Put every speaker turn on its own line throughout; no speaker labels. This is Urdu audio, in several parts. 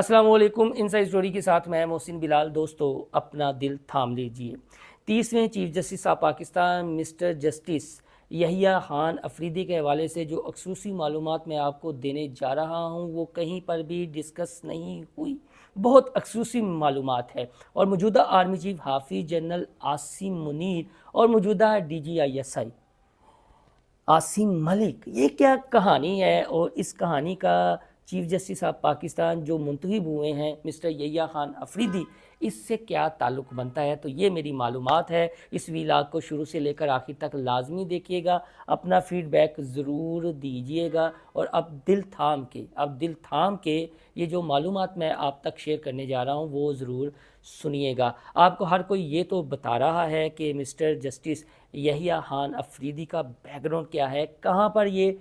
السلام علیکم، انسائیڈ اسٹوری کے ساتھ میں محسن بلال۔ دوستو، اپنا دل تھام لیجئے۔ 30ویں chief justice of Pakistan mister justice Yahya Khan Afridi کے حوالے سے جو خصوصی معلومات میں آپ کو دینے جا رہا ہوں وہ کہیں پر بھی ڈسکس نہیں ہوئی، بہت خصوصی معلومات ہے۔ اور موجودہ آرمی چیف حافظ جنرل عاصم منیر اور موجودہ DGISI عاصم ملک، یہ کیا کہانی ہے؟ اور اس کہانی کا چیف جسٹس آف پاکستان جو منتخب ہوئے ہیں مسٹر یحییٰ خان افریدی، اس سے کیا تعلق بنتا ہے؟ تو یہ میری معلومات ہے۔ اس ویلاگ کو شروع سے لے کر آخر تک لازمی دیکھیے گا، اپنا فیڈ بیک ضرور دیجیے گا، اور اب دل تھام کے یہ جو معلومات میں آپ تک شیئر کرنے جا رہا ہوں وہ ضرور سنیے گا۔ آپ کو ہر کوئی یہ تو بتا رہا ہے کہ مسٹر جسٹس یحییٰ خان افریدی کا بیک گراؤنڈ کیا ہے، کہاں پر یہ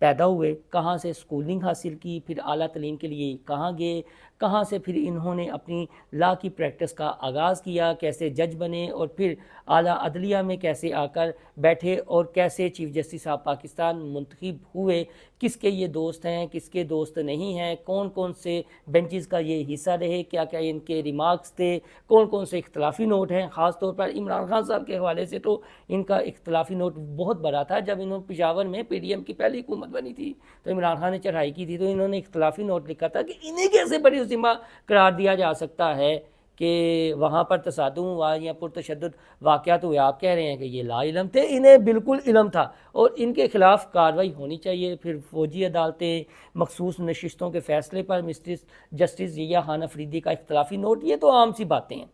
پیدا ہوئے، کہاں سے سکولنگ حاصل کی، پھر اعلیٰ تعلیم کے لیے کہاں گئے، کہاں سے پھر انہوں نے اپنی لا کی پریکٹس کا آغاز کیا، کیسے جج بنے، اور پھر اعلیٰ عدلیہ میں کیسے آ کر بیٹھے، اور کیسے چیف جسٹس آف پاکستان منتخب ہوئے، کس کے یہ دوست ہیں، کس کے دوست نہیں ہیں، کون کون سے بینچز کا یہ حصہ رہے، کیا کیا ان کے ریمارکس تھے، کون کون سے اختلافی نوٹ ہیں۔ خاص طور پر عمران خان صاحب کے حوالے سے تو ان کا اختلافی نوٹ بہت بڑا تھا۔ جب انہوں نے پشاور میں PDM کی پہلی حکومت بنی تھی تو عمران خان نے چڑھائی کی تھی، تو انہوں نے اختلافی نوٹ لکھا تھا کہ انہیں کیسے بڑی ذمہ قرار دیا جا سکتا ہے کہ وہاں پر تصادم ہوا یا پرتشدد واقعات ہوئے۔ آپ کہہ رہے ہیں کہ یہ لا علم تھے، انہیں بالکل علم تھا اور ان کے خلاف کارروائی ہونی چاہیے۔ پھر فوجی عدالتیں، مخصوص نشستوں کے فیصلے پر مسٹر جسٹس یحییٰ خان افریدی کا اختلافی نوٹ، یہ تو عام سی باتیں ہیں،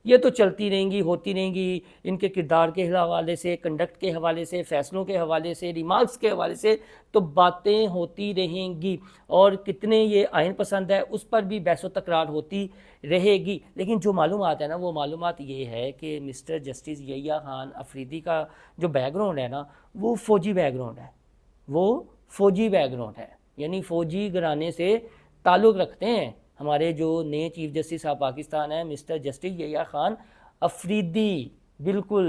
یہ تو چلتی رہیں گی، ہوتی رہیں گی۔ ان کے کردار کے حوالے سے، کنڈکٹ کے حوالے سے، فیصلوں کے حوالے سے، ریمارکس کے حوالے سے تو باتیں ہوتی رہیں گی، اور کتنے یہ آئین پسند ہے اس پر بھی بحث و تکرار ہوتی رہے گی۔ لیکن جو معلومات ہے نا، وہ معلومات یہ ہے کہ مسٹر جسٹس یحییٰ خان افریدی کا جو بیک گراؤنڈ ہے نا، وہ فوجی بیک گراؤنڈ ہے، یعنی فوجی گھرانے سے تعلق رکھتے ہیں۔ ہمارے جو نئے چیف جسٹس آف پاکستان ہیں مسٹر جسٹس یحییٰ خان افریدی، بالکل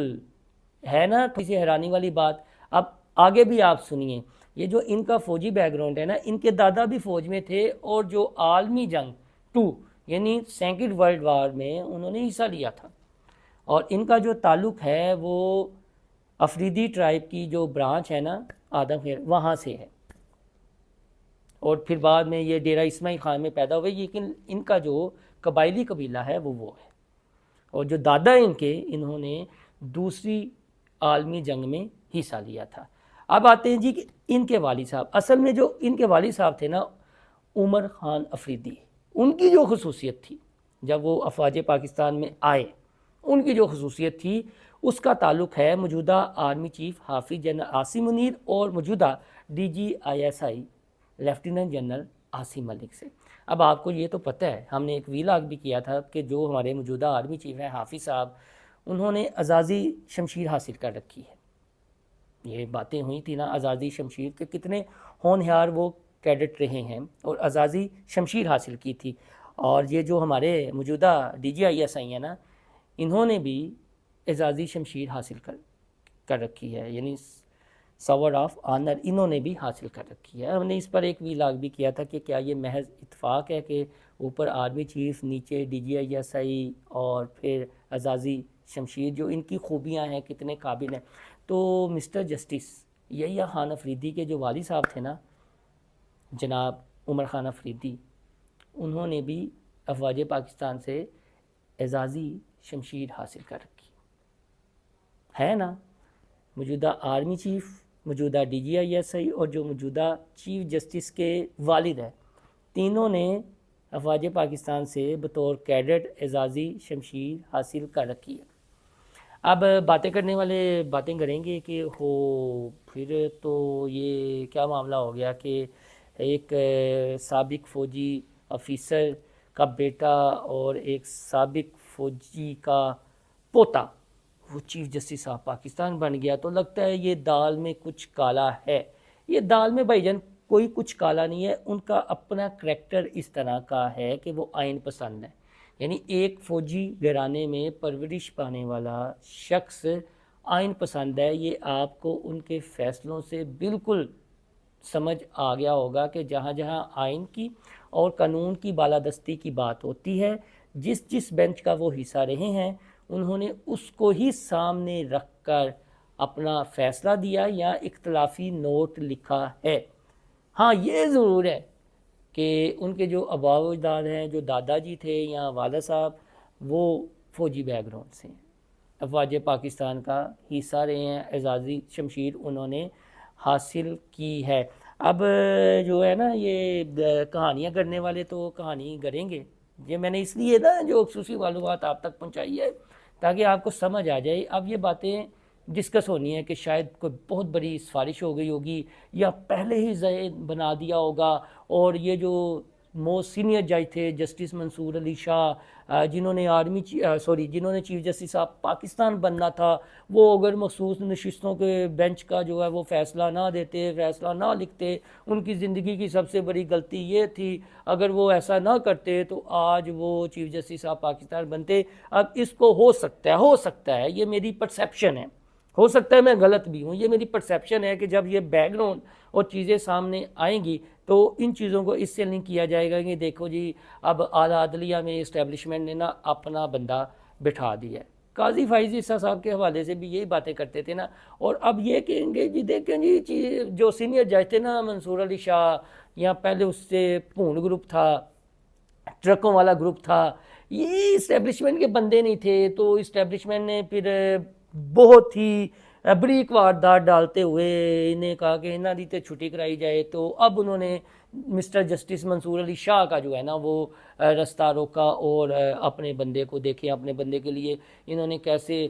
ہے نا تھوڑی سی حیرانی والی بات۔ اب آگے بھی آپ سنیے، یہ جو ان کا فوجی بیک گراؤنڈ ہے نا، ان کے دادا بھی فوج میں تھے، اور جو عالمی جنگ 2 یعنی سیکنڈ ورلڈ وار میں انہوں نے حصہ لیا تھا، اور ان کا جو تعلق ہے وہ افریدی ٹرائب کی جو برانچ ہے نا آدم خیر، وہاں سے ہے، اور پھر بعد میں یہ ڈیرہ اسماعیل خان میں پیدا ہوئے، لیکن ان کا جو قبائلی قبیلہ ہے وہ ہے، اور جو دادا ان کے، انہوں نے دوسری عالمی جنگ میں حصہ لیا تھا۔ اب آتے ہیں جی کہ ان کے والد صاحب، اصل میں جو ان کے والد صاحب تھے نا عمر خان افریدی، ان کی جو خصوصیت تھی جب وہ افواج پاکستان میں آئے، ان کی جو خصوصیت تھی اس کا تعلق ہے موجودہ آرمی چیف حافظ جنرل عاصم منیر اور موجودہ DGISI لیفٹیننٹ جنرل عاصم ملک سے۔ اب آپ کو یہ تو پتہ ہے، ہم نے ایک ویلاگ بھی کیا تھا کہ جو ہمارے موجودہ آرمی چیف ہیں حافظ صاحب، انہوں نے اعزازی شمشیر حاصل کر رکھی ہے۔ یہ باتیں ہوئی تھی نا اعزازی شمشیر کے، کتنے ہونہار وہ کیڈٹ رہے ہیں اور اعزازی شمشیر حاصل کی تھی۔ اور یہ جو ہمارے موجودہ DGISI ہیں نا، انہوں نے بھی اعزازی شمشیر حاصل کر رکھی ہے، یعنی سوارڈ آف آنر انہوں نے بھی حاصل کر رکھی ہے۔ ہم نے اس پر ایک ویلاگ بھی کیا تھا کہ کیا یہ محض اتفاق ہے کہ اوپر آرمی چیف، نیچے DGISI، اور پھر اعزازی شمشیر، جو ان کی خوبیاں ہیں کتنے قابل ہیں۔ تو مسٹر جسٹس یحییٰ خان افریدی کے جو والد صاحب تھے نا جناب عمر خان افریدی، انہوں نے بھی افواج پاکستان سے اعزازی شمشیر حاصل کر رکھی ہے نا۔ موجودہ آرمی چیف، موجودہ DGISI اور جو موجودہ چیف جسٹس کے والد ہیں، تینوں نے افواج پاکستان سے بطور کیڈٹ اعزازی شمشیر حاصل کر رکھی ہے۔ اب باتیں کرنے والے باتیں کریں گے کہ پھر تو یہ کیا معاملہ ہو گیا کہ ایک سابق فوجی آفیسر کا بیٹا اور ایک سابق فوجی کا پوتا وہ چیف جسٹس آف پاکستان بن گیا، تو لگتا ہے یہ دال میں کچھ کالا ہے۔ یہ دال میں بھائی جان کوئی کچھ کالا نہیں ہے، ان کا اپنا کریکٹر اس طرح کا ہے کہ وہ آئین پسند ہے۔ یعنی ایک فوجی گھرانے میں پرورش پانے والا شخص آئین پسند ہے، یہ آپ کو ان کے فیصلوں سے بالکل سمجھ آ گیا ہوگا کہ جہاں جہاں آئین کی اور قانون کی بالادستی کی بات ہوتی ہے، جس بینچ کا وہ حصہ رہے ہیں انہوں نے اس کو ہی سامنے رکھ کر اپنا فیصلہ دیا یا اختلافی نوٹ لکھا ہے۔ ہاں یہ ضرور ہے کہ ان کے جو آباء و اجداد ہیں، جو دادا جی تھے یا والد صاحب، وہ فوجی بیک گراؤنڈ سے ہیں، افواج پاکستان کا حصہ رہے ہیں، اعزازی شمشیر انہوں نے حاصل کی ہے۔ اب جو ہے نا یہ کہانیاں کرنے والے تو کہانی کریں گے، یہ میں نے اس لیے نا جو خصوصی معلومات آپ تک پہنچائی ہے تاکہ آپ کو سمجھ آ جائے۔ اب یہ باتیں ڈسکس ہونی ہے کہ شاید کوئی بہت بڑی سفارش ہو گئی ہوگی یا پہلے ہی ذہن بنا دیا ہوگا، اور یہ جو موسٹ سینئر جج تھے جسٹس منصور علی شاہ، جنہوں نے چیف جسٹس آف پاکستان بننا تھا، وہ اگر مخصوص نشستوں کے بینچ کا جو ہے وہ فیصلہ نہ دیتے، فیصلہ نہ لکھتے، ان کی زندگی کی سب سے بڑی غلطی یہ تھی، اگر وہ ایسا نہ کرتے تو آج وہ چیف جسٹس آف پاکستان بنتے۔ اب اس کو ہو سکتا ہے یہ میری پرسیپشن ہے، ہو سکتا ہے میں غلط بھی ہوں، یہ میری پرسیپشن ہے کہ جب یہ بیک گراؤنڈ اور چیزیں سامنے آئیں گی تو ان چیزوں کو اس سے لنک کیا جائے گا کہ دیکھو جی اب اعلیٰ عدلیہ میں اسٹیبلشمنٹ نے نا اپنا بندہ بٹھا دیا ہے۔ قاضی فائز عیسیٰ صاحب کے حوالے سے بھی یہی باتیں کرتے تھے نا، اور اب یہ کہیں گے جی دیکھیں جی جو سینئر جج تھے نا منصور علی شاہ، یا پہلے اس سے پونڈ گروپ تھا، ٹرکوں والا گروپ تھا، یہ اسٹیبلشمنٹ کے بندے نہیں تھے، تو اسٹیبلشمنٹ نے پھر بہت ہی بریک واردات ڈالتے ہوئے انہیں کہا کہ انہاں دی تے چھٹی کرائی جائے، تو اب انہوں نے مسٹر جسٹس منصور علی شاہ کا جو ہے نا وہ رستہ روکا اور اپنے بندے کو دیکھیں، اپنے بندے کے لیے انہوں نے کیسے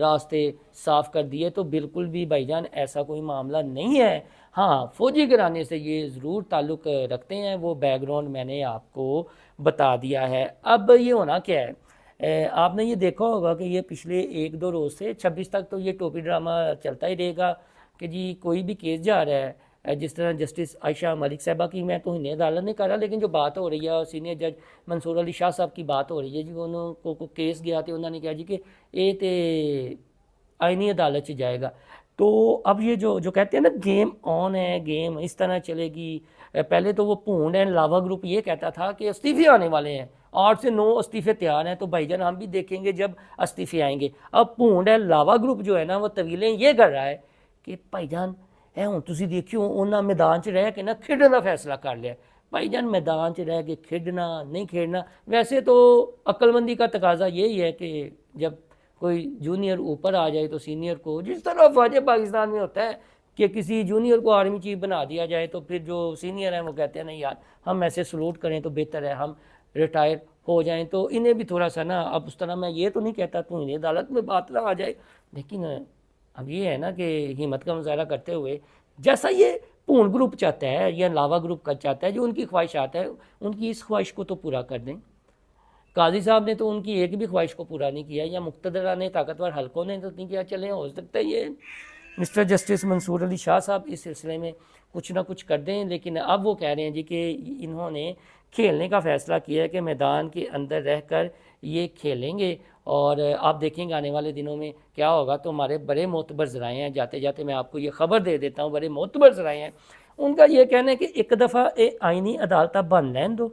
راستے صاف کر دیے۔ تو بالکل بھی بھائی جان ایسا کوئی معاملہ نہیں ہے۔ ہاں فوجی گھرانے سے یہ ضرور تعلق رکھتے ہیں، وہ بیک گراؤنڈ میں نے آپ کو بتا دیا ہے۔ اب یہ ہونا کیا ہے، آپ نے یہ دیکھا ہوگا کہ یہ پچھلے 1-2 روز سے 26 تک تو یہ ٹوپی ڈرامہ چلتا ہی رہے گا کہ جی کوئی بھی کیس جا رہا ہے، جس طرح جسٹس عائشہ ملک صاحبہ کی میں تو انہیں عدالت نہیں کر رہا، لیکن جو بات ہو رہی ہے سینئر جج منصور علی شاہ صاحب کی بات ہو رہی ہے جی، انہوں کو کیس گیا تھے، انہوں نے کہا جی کہ یہ تے آئینی عدالت سے جائے گا۔ تو اب یہ جو کہتے ہیں نا گیم آن ہے، گیم اس طرح چلے گی۔ پہلے تو وہ پونڈ اینڈ لاوا گروپ یہ کہتا تھا کہ استعفے آنے والے ہیں، 8 سے 9 استعفے تیار ہیں، تو بھائی جان ہم بھی دیکھیں گے جب استعفے آئیں گے۔ اب پونڈ اینڈ لاوا گروپ جو ہے نا وہ طویلیں یہ کر رہا ہے کہ بھائی جان ہوں تسی دیکھیو انہاں میدان 'چ رہ کے نا کھیڈن دا فیصلہ کر لیا۔ بھائی جان میدان 'چ رہ کے کھیڈنا نہیں کھیڈنا، ویسے تو عقل مندی کا تقاضا یہی ہے کہ جب کوئی جونیئر اوپر آ جائے تو سینئر کو، جس طرح فوج پاکستان میں ہوتا ہے کہ کسی جونیئر کو آرمی چیف بنا دیا جائے تو پھر جو سینئر ہیں وہ کہتے ہیں نہیں یار ہم ایسے سلوٹ کریں تو بہتر ہے ہم ریٹائر ہو جائیں۔ تو انہیں بھی تھوڑا سا نا، اب اس طرح میں یہ تو نہیں کہتا تو انہیں عدالت میں بات نہ آ جائے، لیکن اب یہ ہے نا کہ ہمت کا مظاہرہ کرتے ہوئے جیسا یہ پونڈ گروپ چاہتا ہے یا لاوا گروپ کا چاہتا ہے، جو ان کی خواہشات ہے ان کی اس خواہش کو تو پورا کر دیں۔ قاضی صاحب نے تو ان کی ایک بھی خواہش کو پورا نہیں کیا، یا مقتدرہ نے، طاقتور حلقوں نے تو نہیں کیا۔ چلیں ہو سکتا ہے یہ مسٹر جسٹس منصور علی شاہ صاحب اس سلسلے میں کچھ نہ کچھ کر دیں، لیکن اب وہ کہہ رہے ہیں جی کہ انہوں نے کھیلنے کا فیصلہ کیا ہے کہ میدان کے اندر رہ کر یہ کھیلیں گے، اور آپ دیکھیں گے آنے والے دنوں میں کیا ہوگا۔ تو ہمارے بڑے معتبر ذرائع ہیں، جاتے جاتے میں آپ کو یہ خبر دے دیتا ہوں، بڑے معتبر ذرائع ہیں، ان کا یہ کہنا ہے کہ ایک دفعہ آئینی عدالت بن لین دو۔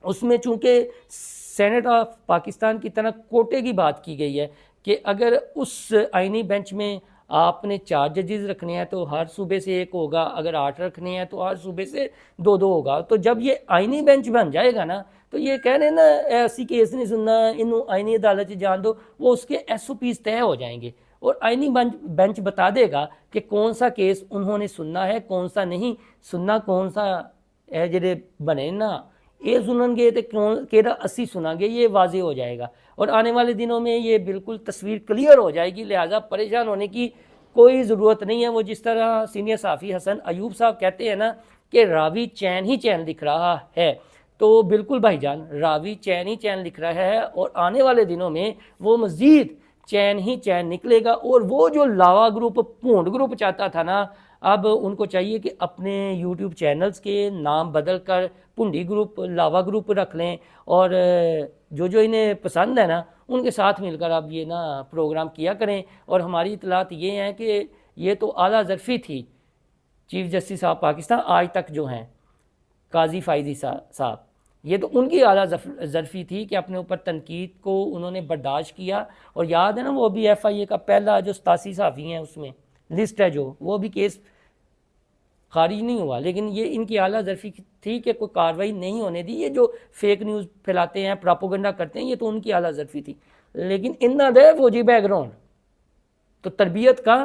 اس میں چونکہ سینٹ آف پاکستان کی طرح کوٹے کی بات کی گئی ہے کہ اگر اس آئینی بینچ میں آپ نے 4 ججز رکھنے ہیں تو ہر صوبے سے 1 ہوگا، اگر 8 رکھنے ہیں تو ہر صوبے سے 2 ہوگا۔ تو جب یہ آئینی بینچ بن جائے گا نا تو یہ کہہ رہے ہیں نا ایسی کیس نہیں سننا، انہوں آئینی عدالت جان دو، وہ اس کے SOPs طے ہو جائیں گے، اور آئینی بینچ بتا دے گا کہ کون سا کیس انہوں نے سننا ہے، کون سا نہیں سننا، کون سا جڑے بنے نا یہ سنن گے تو کہڑا اسی سنیں گے، یہ واضح ہو جائے گا، اور آنے والے دنوں میں یہ بالکل تصویر کلیئر ہو جائے گی۔ لہٰذا پریشان ہونے کی کوئی ضرورت نہیں ہے۔ وہ جس طرح سینئر صحافی حسن ایوب صاحب کہتے ہیں نا کہ راوی چین ہی چین لکھ رہا ہے، تو بالکل بھائی جان راوی چین ہی چین لکھ رہا ہے، اور آنے والے دنوں میں وہ مزید چین ہی چین نکلے گا۔ اور وہ جو لاوا گروپ پونڈ گروپ چاہتا تھا نا، اب ان کو چاہیے کہ اپنے یوٹیوب چینلز کے نام بدل کر پونڈی گروپ، لاوا گروپ رکھ لیں، اور جو انہیں پسند ہے نا ان کے ساتھ مل کر اب یہ نا پروگرام کیا کریں۔ اور ہماری اطلاعات یہ ہیں کہ یہ تو اعلیٰ ظرفی تھی چیف جسٹس آف پاکستان آج تک جو ہیں قاضی فائزی صاحب، یہ تو ان کی اعلیٰ ظرفی تھی کہ اپنے اوپر تنقید کو انہوں نے برداشت کیا. اور یاد ہے نا وہ بھی ایف آئی اے کا پہلا جو 87 صحافی ہیں اس میں لسٹ ہے جو، وہ بھی کیس خارج نہیں ہوا، لیکن یہ ان کی اعلیٰ ظرفی تھی کہ کوئی کارروائی نہیں ہونے دی. یہ جو فیک نیوز پھیلاتے ہیں، پراپوگنڈا کرتے ہیں، یہ تو ان کی اعلیٰ ظرفی تھی. لیکن انہاں دے فوجی بیک گراؤنڈ تو تربیت کا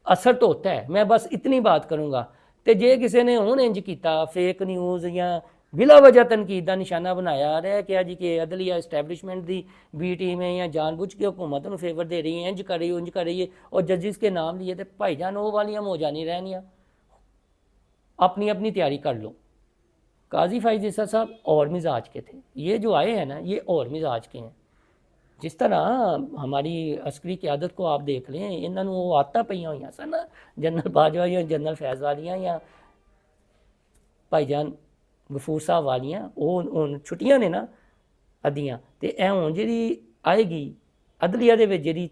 اثر تو ہوتا ہے. میں بس اتنی بات کروں گا کہ جے کسی نے ہوں انج کیتا فیک نیوز یا بلا وجہ تنقید کا نشانہ بنایا رہا ہے کہ جی کہ عدلیہ اسٹیبلشمنٹ دی بی ٹیم ہے یا جان بوجھ کے حکومت نو فیور دے رہی ہے، انج کر رہی ہے انج کر رہی ہے، اور ججز کے نام لیے تو بھائی جان وہ والیاں ہو جانی رہنیاں. اپنی اپنی تیاری کر لو. قاضی فائز عیسیٰ صاحب اور مزاج کے تھے، یہ جو آئے ہیں نا یہ اور مزاج کے ہیں. جس طرح ہماری عسکری قیادت کو آپ دیکھ لیں، انہوں نے وہ آتا پہیاں ہوئی سن جنرل باجوہ یا جنرل فیض والیاں یا بھائی جان غفور صاحب والیاں، وہ چھٹیاں نے نا ادیاں تے اے ہوں جی آئے گی عدلیہ دے وچ جڑی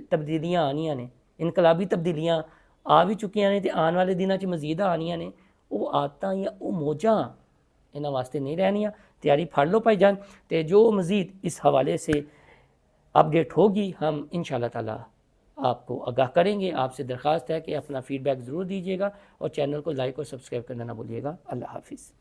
تبدیلیاں آنیاں نے، انقلابی تبدیلیاں آ بھی چکیاں نے تے آن والے دنوں 'چ مزید آنیاں نے. وہ عادتاں یا وہ موجاں انہاں واسطے نہیں رہنیاں. تیاری پھڑ لو بھائی جان. تے جو مزید اس حوالے سے اپڈیٹ ہوگی ہم انشاءاللہ تعالی آپ کو آگاہ کریں گے. آپ سے درخواست ہے کہ اپنا فیڈ بیک ضرور دیجیے گا اور چینل کو لائک اور سبسکرائب کرنا نہ بھولیے گا. اللہ حافظ.